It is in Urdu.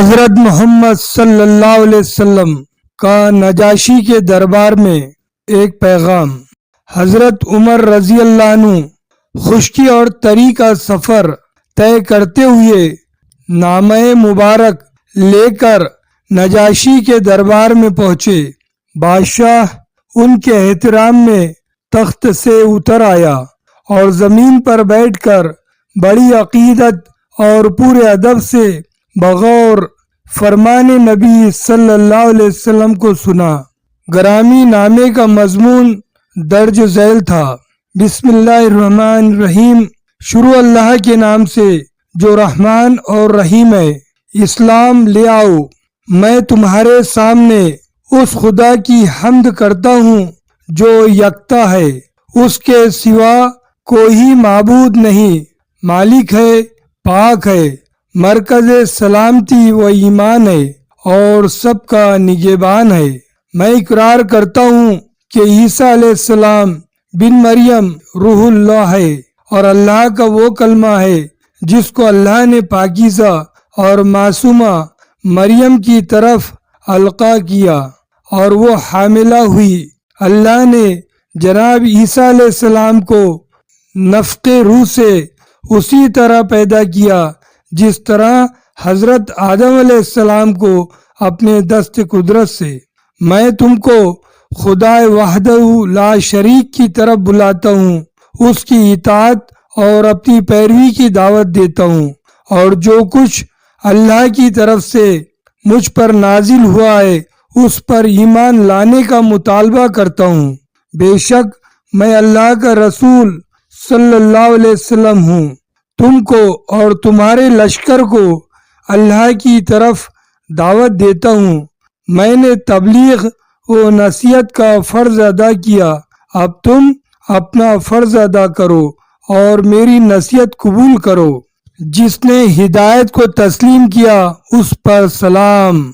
حضرت محمد صلی اللہ علیہ وسلم کا نجاشی کے دربار میں ایک پیغام۔ حضرت عمر رضی اللہ عنہ خشکی اور تری کا سفر طے کرتے ہوئے نامہ مبارک لے کر نجاشی کے دربار میں پہنچے۔ بادشاہ ان کے احترام میں تخت سے اتر آیا اور زمین پر بیٹھ کر بڑی عقیدت اور پورے ادب سے بغور فرمان نبی صلی اللہ علیہ وسلم کو سنا۔ گرامی نامے کا مضمون درج ذیل تھا۔ بسم اللہ الرحمن الرحیم، شروع اللہ کے نام سے جو رحمان اور رحیم ہے۔ اسلام لے آؤ، میں تمہارے سامنے اس خدا کی حمد کرتا ہوں جو یکتا ہے، اس کے سوا کوئی معبود نہیں، مالک ہے، پاک ہے، مرکز سلامتی و ایمان ہے اور سب کا نگہبان ہے۔ میں اقرار کرتا ہوں کہ عیسیٰ علیہ السلام بن مریم روح اللہ ہے اور اللہ کا وہ کلمہ ہے جس کو اللہ نے پاکیزہ اور معصومہ مریم کی طرف القاء کیا اور وہ حاملہ ہوئی۔ اللہ نے جناب عیسیٰ علیہ السلام کو نفخ روح سے اسی طرح پیدا کیا جس طرح حضرت آدم علیہ السلام کو اپنے دست قدرت سے۔ میں تم کو خدا وحدہ لا شریک کی طرف بلاتا ہوں، اس کی اطاعت اور اپنی پیروی کی دعوت دیتا ہوں، اور جو کچھ اللہ کی طرف سے مجھ پر نازل ہوا ہے اس پر ایمان لانے کا مطالبہ کرتا ہوں۔ بے شک میں اللہ کا رسول صلی اللہ علیہ وسلم ہوں۔ تم کو اور تمہارے لشکر کو اللہ کی طرف دعوت دیتا ہوں۔ میں نے تبلیغ و نصیحت کا فرض ادا کیا، اب تم اپنا فرض ادا کرو اور میری نصیحت قبول کرو۔ جس نے ہدایت کو تسلیم کیا اس پر سلام۔